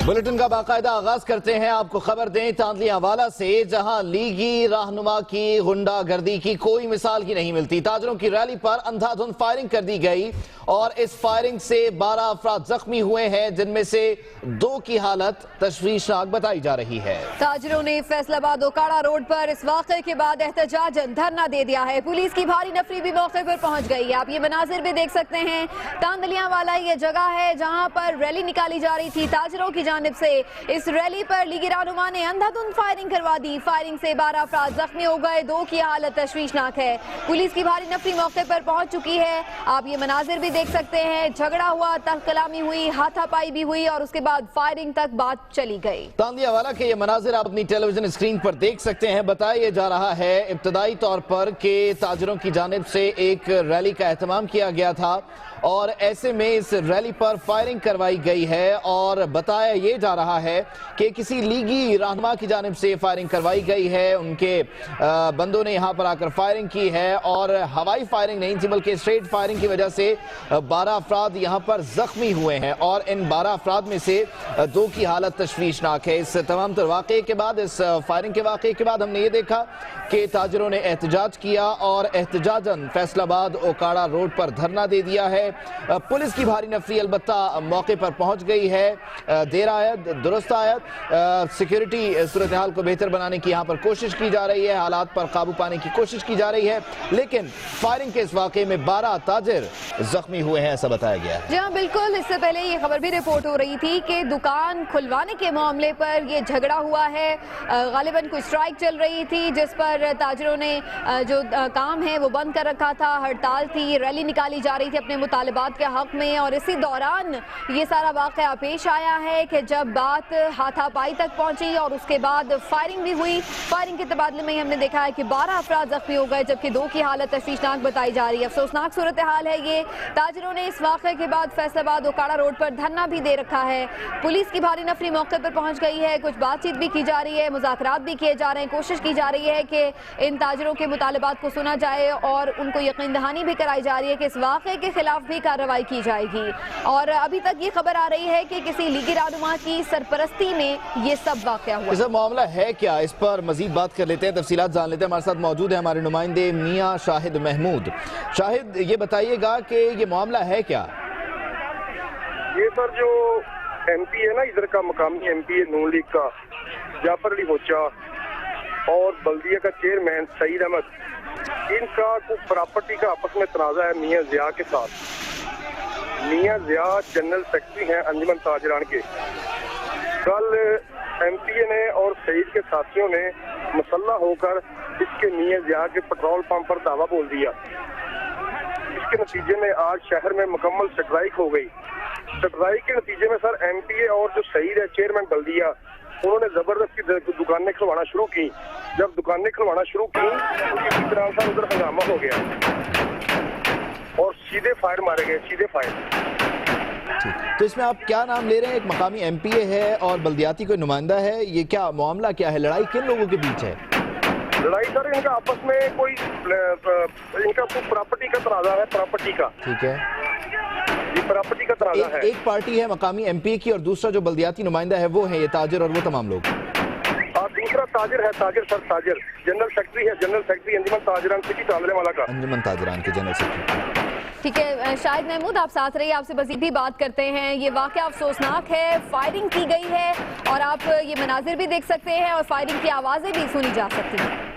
Bulletin का बाकायदा आगाज करते हैं। आपको खबर दें तांदलिया वाला से, जहां लीगी रहनुमा की गुंडागर्दी की कोई मिसाल ही नहीं मिलती। ताजरों की रैली पर अंधाधुंध फायरिंग कर दी गई और इस फायरिंग से 12 अफराद जख्मी हुए हैं, जिनमें से 2 की हालत तशवीशनाक बताई जा रही है। ताजरों ने फैसलाबाद ओकाड़ा रोड पर इस वाक़े के बाद एहतजाजन धरना दे दिया है। पुलिस की भारी नफरी भी मौके पर पहुंच गई है। आप ये मनाजिर भी देख सकते हैं। तांदलिया वाला ये जगह है जहां पर रैली निकाली जा रही थी। ताजरों की जानिब से इस रैली पर लीगी रहनुमा ने अंधाधुंध फायरिंग करवा दी। फायरिंग से 12 अफराद जख्मी हो गए, 2 की हालत तशवीशनाक है। पुलिस की भारी नफरी मौके पर पहुंच चुकी है। आप ये मनाजिर भी देख सकते हैं। झगड़ा हुआ, तहकलामी हुई, हाथापाई भी हुई और उसके बाद फायरिंग तक बात चली गई। तांदलिया वाला के ये मनाजिर आप अपनी टेलीविजन स्क्रीन पर देख सकते हैं। बताया जा रहा है इब्तदाई तौर पर कि ताजरों की जानिब से एक रैली का एहतमाम किया गया था और ऐसे में इस रैली पर फायरिंग करवाई गई है और बताया ये जा रहा है कि किसी लीगी रहनुमा की जानिब से फायरिंग करवाई गई है। उनके बंदों ने यहाँ पर आकर फायरिंग की है और हवाई फायरिंग नहीं थी बल्कि स्ट्रेट फायरिंग की वजह से 12 अफराद यहाँ पर जख्मी हुए हैं और इन 12 अफराद में से 2 की हालत तशवीशनाक है। इस तमाम तर वाक़े के बाद, इस फायरिंग के वाक़े के बाद हमने ये देखा कि ताजरों ने एहतजाज किया और एहतजाजन फैसलाबाद ओकाड़ा रोड पर धरना दे दिया है। पुलिस की भारी नफरी अलबत्ता मौके पर पहुंच गई है। देर आयत दुरुस्त आयत सिक्योरिटी सूरत हाल को बेहतर बनाने की यहाँ पर कोशिश की जा रही है, हालात पर काबू पाने की कोशिश की जा रही है, लेकिन फायरिंग के इस वाक़े में 12 ताजिर जख्मी हुए हैं, ऐसा बताया गया है। जी हाँ, बिल्कुल। इससे पहले ये खबर भी रिपोर्ट हो रही थी कि दुकान खुलवाने के मामले पर ये झगड़ा हुआ है। गालिबन कोई स्ट्राइक चल रही थी जिस पर ताजिरों ने जो काम है वो बंद कर रखा था। हड़ताल थी, रैली निकाली जा रही थी अपने मुतालबात के हक में और इसी दौरान ये सारा वाक़या पेश आया है कि जब बात हाथापाई तक पहुंची और उसके बाद फायरिंग भी हुई। फायरिंग के तबादले में हमने देखा है कि 12 अफराद जख्मी हो गए, जबकि 2 की हालत तशवीशनाक बताई जा रही है। अफसोसनाक सूरत हाल है ये। ताजिरों ने इस वाक़े के बाद फैसलाबाद ओकाड़ा रोड पर धरना भी दे रखा है। पुलिस की भारी नफरी मौके पर पहुंच गई है। कुछ बातचीत भी की जा रही है, मुज़ाकरात भी किए जा रहे हैं। कोशिश की जा रही है कि इन ताजिरों के मुतालबात को सुना जाए और उनको यकीन दहानी भी कराई जा रही है कि इस वाक़े के खिलाफ भी कार्रवाई की जाएगी। और अभी तक ये खबर आ रही है कि किसी लीगी रहनुमा की सरपरस्ती में ये सब वाक़या हुआ। इसका मामला है क्या, इस पर मजीद बात कर लेते हैं, तफसीलात जान लेते हैं। हमारे साथ मौजूद है हमारे नुमाइंदे मियां शाहिद महमूद। शाहिद, ये बताइएगा कि ये मामला है क्या? ये सर जो MP है ना, इधर का मकामी MP है नून लीग का, जाफर अली होचा और बल्दिया का चेयरमैन सईद अहमद, इनका कुछ प्रॉपर्टी का आपस में तनाजा है मियां जिया के साथ। मियां जिया जनरल सेक्रेटरी हैं अंजुमन ताजरान के। कल MPA ने और सईद के साथियों ने मसल्ला होकर इसके मियां जिया के पेट्रोल पंप पर दावा बोल दिया। इसके नतीजे में आज शहर में मुकम्मल स्ट्राइक हो गई। स्ट्राइक के नतीजे में सर MPA और जो सईद है चेयरमैन बल्दिया, उन्होंने जबरदस्ती दुकानें खुलवाना शुरू की। जब दुकानें खुलवाना शुरू की तो इसी तरह से उधर हंगामा हो गया और सीधे फायर मारे गए, सीधे फायर। तो इसमें आप क्या नाम ले रहे हैं? एक मकामी MPA है और बल्दियाती कोई नुमाइंदा है, ये क्या मामला क्या है? लड़ाई किन लोगों के बीच है? लड़ाई सर इनका आपस में कोई इनका कोई प्रॉपर्टी का तनाजा है, प्रॉपर्टी का। ठीक है, ये प्रॉपर्टी का तनाजा है। एक पार्टी है मकामी MPA की और दूसरा जो बल्दियाती नुमाइंदा है वो है ये ताजिर और वो तमाम लोग। और दूसरा ताजिर है, ताजिर सर, ताजिर जनरल सेक्रेटरी है, जनरल सेक्रेटरी अंजुमन ताजरान सिटी तांदले वाला का, अंजुमन ताजरान के जनरल सेक्रेटरी। ठीक है शाहिद महमूद, आप साथ रहिए, आपसे मज़ीद भी बात करते हैं। ये वाक़या अफसोसनाक है, फायरिंग की गई है और आप ये मनाजिर भी देख सकते हैं और फायरिंग की आवाज़ें भी सुनी जा सकती हैं।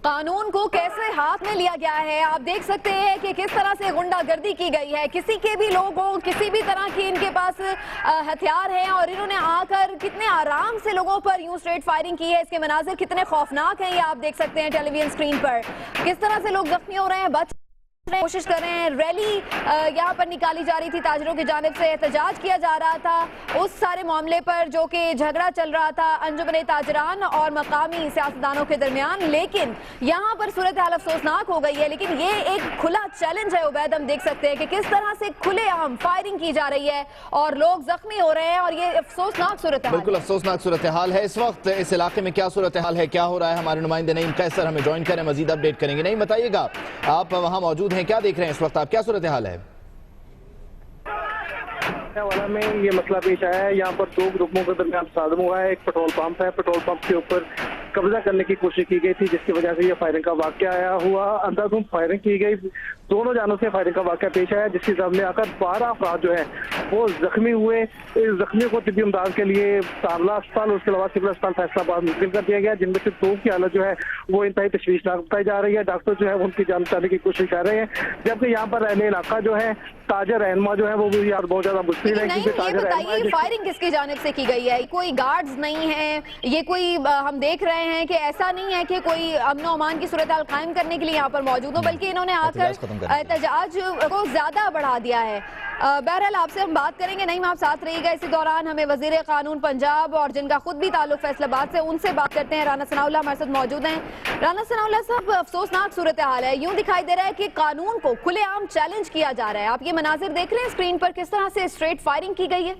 कानून को कैसे हाथ में लिया गया है आप देख सकते हैं कि किस तरह से गुंडागर्दी की गई है। किसी के भी लोगों, किसी भी तरह की इनके पास हथियार हैं और इन्होंने आकर कितने आराम से लोगों पर यूं स्ट्रेट फायरिंग की है। इसके मनाजिर कितने खौफनाक हैं ये आप देख सकते हैं टेलीविजन स्क्रीन पर। किस तरह से लोग जख्मी हो रहे हैं, बच कोशिश कर रहे हैं। रैली यहाँ पर निकाली जा रही थी, ताजरों की जानिब से एहतजाज किया जा रहा था उस सारे मामले पर जो कि झगड़ा चल रहा था अंजुमन ताजरान और मकामी सियासतदानों के दरमियान। लेकिन यहाँ पर सूरत हाल अफसोसनाक हो गई है। लेकिन ये एक खुला चैलेंज है उबैद, हम देख सकते हैं कि किस तरह से खुलेआम फायरिंग की जा रही है और लोग जख्मी हो रहे हैं और ये अफसोसनाक सूरत हाल। बिल्कुल अफसोसनाक सूरत हाल है इस वक्त। इस इलाके में क्या सूरत हाल है, क्या हो रहा है, हमारे नुमाइंदे नईम कैसर हमें ज्वाइन करें, मजीद अपडेट करेंगे। नहीं बताइएगा, आप वहां मौजूद हैं, क्या देख रहे हैं इस वक्त आप, क्या सूरत हाल है? वाला में ये मसला पेश आया है। यहाँ पर दो ग्रुपों के दरमियान तसादम हुआ है। एक पेट्रोल पंप है, पेट्रोल पंप के ऊपर कब्जा करने की कोशिश की गई थी, जिसकी वजह से ये फायरिंग का वाकया आया हुआ। अंधाधुंध फायरिंग की गई, दोनों जानों से फायरिंग का वाकया पेश आया, जिसके सामने आकर 12 अफराद जो है वो जख्मी हुए। इस जख्मियों को तिब्बी इमदाद के लिए तारला अस्पताल, उसके अलावा सिविल अस्पताल फैसलाबाद मुंतकिल कर दिया गया, जिनमें से 2 की हालत जो है वो इंतहाई तशवीशनाक बताई जा रही है। डॉक्टर जो है उनकी जान बचाने की कोशिश कर रहे हैं, जबकि यहाँ पर रहने इलाका जो है ताजर रहनुमा जो है वो भी यार बहुत ज्यादा मुश्किल है। नहीं, ये बताइए फायरिंग किसकी जानिब से की गई है? कोई गार्ड्स नहीं है, ये कोई हम देख रहे हैं कि ऐसा नहीं है कि कोई अमन अमान की सूरत हाल कायम करने के लिए यहाँ पर मौजूद हो, बल्कि इन्होंने आकर एहतजाज को ज्यादा बढ़ा दिया है। बहरहाल आपसे हम बात करेंगे, नहीं आप साथ रहिएगा। इसी दौरान हमें वजीर कानून पंजाब और जिनका खुद भी ताल्लुक फैसलाबाद से, उनसे बात करते हैं। राना सनाउल्लाह हमारे साथ मौजूद हैं। राना सनाउल्लाह साहब, अफसोसनाक सूरत हाल है, यूं दिखाई दे रहा है कि कानून को खुलेआम चैलेंज किया जा रहा है। आप ये मनाजिर देख रहे हैं स्क्रीन पर, किस तरह से स्ट्रेट फायरिंग की गई है?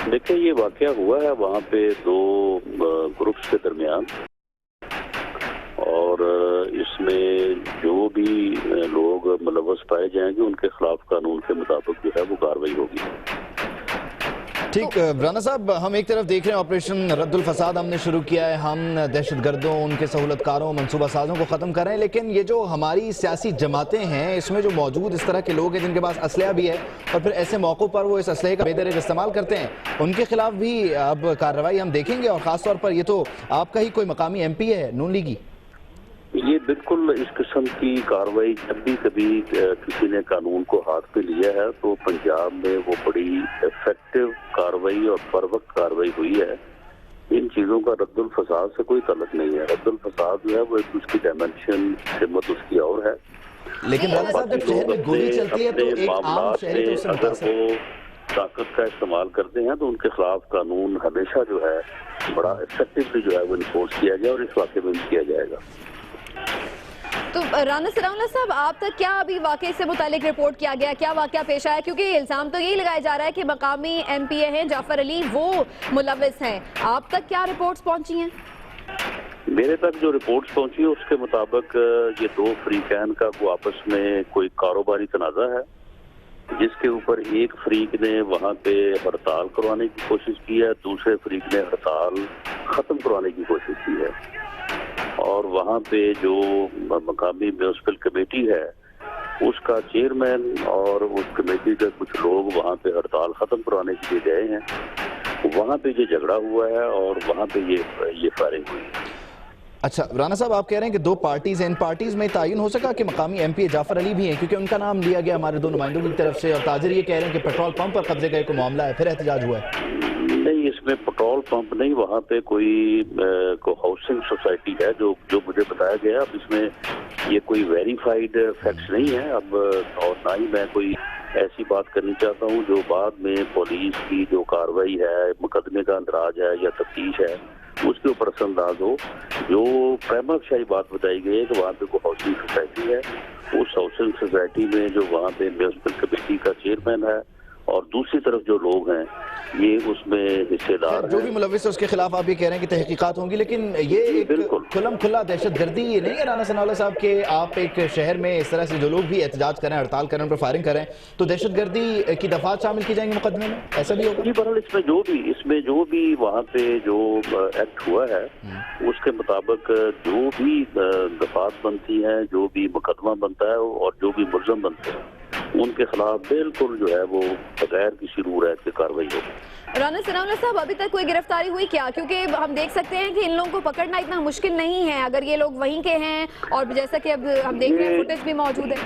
देखिए, ये वाकया हुआ है वहाँ पे 2 ग्रुप्स के दरमियान, और इसमें जो भी लोग मुलव्वस पाए जाएंगे उनके खिलाफ कानून के मुताबिक जो है वो कार्रवाई होगी। ठीक राना साहब, हम एक तरफ देख रहे हैं ऑपरेशन रद्दुल फसाद हमने शुरू किया है, हम दहशतगर्दों, उनके सहूलतकारों, मनसूबा साजों को ख़त्म कर रहे हैं। लेकिन ये जो हमारी सियासी जमातें हैं, इसमें जो मौजूद इस तरह के लोग हैं जिनके पास असलहा भी है और फिर ऐसे मौक़ों पर वो इस असलहे का बेदरीग इस्तेमाल करते हैं, उनके खिलाफ भी अब कार्रवाई हम देखेंगे। और ख़ास तौर पर ये तो आपका ही कोई मकामी MP है नून लीगी। ये बिल्कुल इस किस्म की कार्रवाई जब भी कभी किसी ने कानून को हाथ पे लिया है तो पंजाब में वो बड़ी इफेक्टिव कार्रवाई और फरवक्त कार्रवाई हुई है। इन चीज़ों का रद्दुल फसाद से कोई ताल्लुक नहीं है। रद्दुल फसाद जो है वो एक उसकी डायमेंशन हिम्मत उसकी और है। लेकिन राना साहब, जब शहर में गोली चलती है तो एक आम शहरी तो उससे मुतासिर, वो ताकत का इस्तेमाल करते हैं तो उनके खिलाफ कानून हमेशा जो है बड़ा इफेक्टिवली जो है वो इन्फोर्स किया गया और इस वाक़े में भी किया जाएगा। तो राना सनाउल्लाह साहब, आप तक क्या अभी वाकये से मुतालिक रिपोर्ट किया गया, क्या वाकया पेश आया? क्योंकि इल्ज़ाम तो यही लगाया जा रहा है कि मकामी MPA हैं जाफर अली, वो मुलव्विस हैं। आप तक क्या रिपोर्ट्स पहुंची हैं? मेरे तक जो रिपोर्ट्स पहुंची है उसके मुताबिक ये 2 फरीकैन का वो आपस में कोई कारोबारी तनाज़ा है, जिसके ऊपर एक फरीक ने वहाँ पे हड़ताल करवाने की कोशिश की है, दूसरे फरीक ने हड़ताल ख़त्म करवाने की कोशिश की है। और वहाँ पे जो मकामी म्यूनिसिपल कमेटी है उसका चेयरमैन और उस कमेटी के कुछ लोग वहाँ पे हड़ताल ख़त्म करवाने के लिए गए हैं। वहाँ पे ये झगड़ा हुआ है और वहाँ पे ये फायरिंग हुई है। अच्छा राना साहब, आप कह रहे हैं कि 2 पार्टीज हैं, इन पार्टीज में तयन हो सका कि मकामी MPA जाफर अली भी हैं, क्योंकि उनका नाम लिया गया हमारे 2 नुमाइंदों की तरफ से, और ताजिर ये कह रहे हैं कि पेट्रोल पंप पर कब्जे का कोई मामला है, फिर एहतजाज हुआ है। नहीं, इसमें पेट्रोल पंप नहीं, वहाँ पे कोई हाउसिंग सोसाइटी है जो मुझे बताया गया। अब इसमें ये कोई वेरीफाइड फैक्ट्स नहीं है अब, और ना ही मैं कोई ऐसी बात करनी चाहता हूँ जो बाद में पुलिस की जो कार्रवाई है, मुकदमे का अंदराज है या तफ्तीश है, उसके ऊपर असरअंदाज हो। जो प्राइमरी बात बताई गई है कि वहाँ पे कोई हाउसिंग सोसाइटी है, उस हाउसिंग सोसाइटी में जो वहाँ पे म्यूनिसिपल कमेटी का चेयरमैन है और दूसरी तरफ जो लोग हैं ये उसमें हिस्सेदार जो भी मुलव्विस है उसके खिलाफ आप ये कह रहे हैं कि तहकीकात होंगी। लेकिन ये एक खुलम खुला दहशतगर्दी ये नहीं है राना सनाउल्लाह साहब के आप एक शहर में इस तरह से जो लोग भी एहतजाज करें, हड़ताल करें, उन पर फायरिंग करें, तो दहशतगर्दी की दफात शामिल की जाएंगी मुकदमे में, ऐसा भी होगा? बहरहाल इसमें जो भी वहाँ पे जो एक्ट हुआ है उसके मुताबिक जो भी दफात बनती है, जो भी मुकदमा बनता है और जो भी मुलज़म बनते हैं उनके खिलाफ बिल्कुल जो है वो बगैर किसी रूरैत की कार्रवाई होगी। राना सनाउल्लाह साहब, अभी तक कोई गिरफ्तारी हुई क्या? क्योंकि हम देख सकते हैं कि इन लोगों को पकड़ना इतना मुश्किल नहीं है अगर ये लोग वहीं के हैं, और जैसा कि अब हम देख रहे हैं फुटेज भी मौजूद है।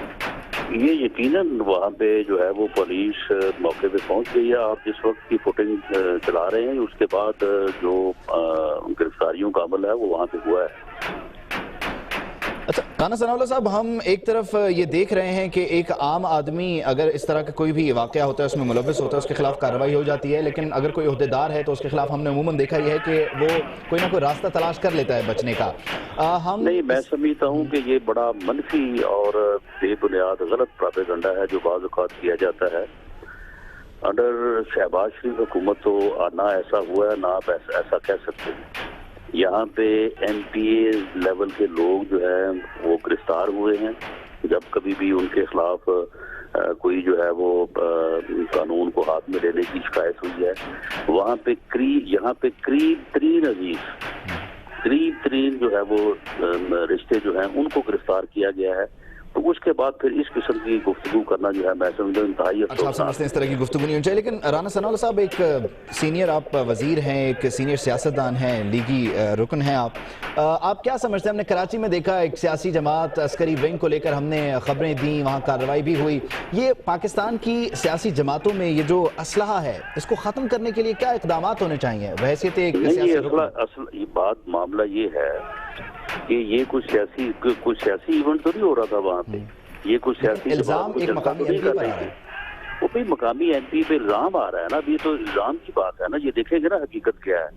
ये यकीनन वहाँ पे जो है वो पुलिस मौके पे पहुँच गई है। आप जिस वक्त की फुटेज चला रहे हैं उसके बाद जो गिरफ्तारियों का अमल है वो वहाँ पे हुआ है। अच्छा राना सनाउल्लाह साहब, हम एक तरफ ये देख रहे हैं कि एक आम आदमी अगर इस तरह का कोई भी वाक़या होता है, उसमें मुलव्विस होता है, उसके खिलाफ कार्रवाई हो जाती है, लेकिन अगर कोई ओहदेदार है तो उसके खिलाफ हमने अमूमन देखा यह है कि वो कोई ना कोई रास्ता तलाश कर लेता है बचने का। हम नहीं, मैं समझता हूँ कि ये बड़ा मनफी और बेबुनियाद गलत प्रोपेगेंडा है जो बाज़ औक़ात किया जाता है। अंडर शहबाज शरीफ हुकूमत तो ना ऐसा हुआ है ना आप ऐसा कह सकते हैं। यहाँ पे MPA लेवल के लोग जो है वो गिरफ्तार हुए हैं जब कभी भी उनके खिलाफ कोई जो है वो कानून को हाथ में लेने की शिकायत हुई है। वहाँ पे यहाँ पे करीब तरीन जो है वो रिश्ते जो हैं उनको गिरफ्तार किया गया है। तो उसके बाद फिर इस किस्म की गुफ्तगू करना जो है मैं समझता हूँ इंतहाई अच्छा, आप समझते हैं इस तरह की गुफ्तगू नहीं होनी चाहिए। लेकिन राना सनाउल्लाह साहब, एक सीनियर आप वजीर हैं, एक सीनियर सियासतदान हैं, लीगी रुकन हैं आप क्या समझते हैं? हमने कराची में देखा एक सियासी जमात अस्करी विंग को लेकर हमने खबरें दी, वहाँ कार्रवाई भी हुई। ये पाकिस्तान की सियासी जमातों में ये जो असलहा है इसको ख़त्म करने के लिए क्या इक़दाम होने चाहिए? वैसे मामला ये है कि ये कुछ सियासी इवेंट तो नहीं हो रहा था वहाँ पे। ये कुछ सियासी इल्जाम एक मकामी MP पर आ रहा है। वो भी मकामी MP पे इल्जाम आ रहा है ना, अभी तो इल्जाम की बात है ना, ये देखेंगे ना हकीकत क्या है।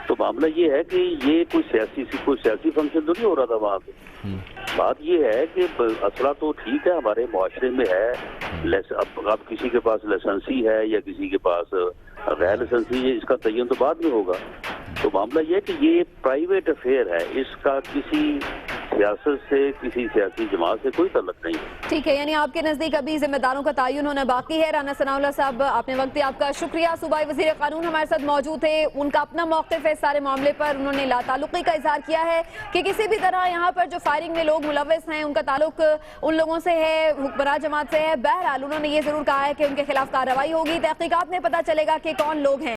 तो मामला ये है कि ये कोई सियासी फंक्शन तो नहीं हो रहा था वहाँ पे। बात ये है कि असला तो ठीक है हमारे मुआशरे में है, अब किसी के पास लाइसेंसी है या किसी के पास गैर लाइसेंसी है, इसका तयन तो बाद में होगा। तो मामला ये है कि ये प्राइवेट अफेयर है, इसका किसी सियासत से किसी सियासी जमात से कोई ताल्लुक नहीं है। ठीक है, यानी आपके नजदीक अभी जिम्मेदारों का तयन होना बाकी है। राना सनाउल्लाह साहब, आपने वक्त दिया, आपका शुक्रिया। सूबाई वजीर कानून हमारे साथ मौजूद थे, उनका अपना मौक़िफ़ है इस सारे मामले पर। उन्होंने लाताल्लुक़ी का इजहार किया है कि किसी भी तरह यहाँ पर जो फायरिंग में लोग मुलव्विस हैं उनका ताल्लुक उन लोगों से है, हुक्मरान जमात से है। बहरहाल उन्होंने ये जरूर कहा है कि उनके खिलाफ कार्रवाई होगी, तहकीकात में पता चलेगा कि कौन लोग हैं।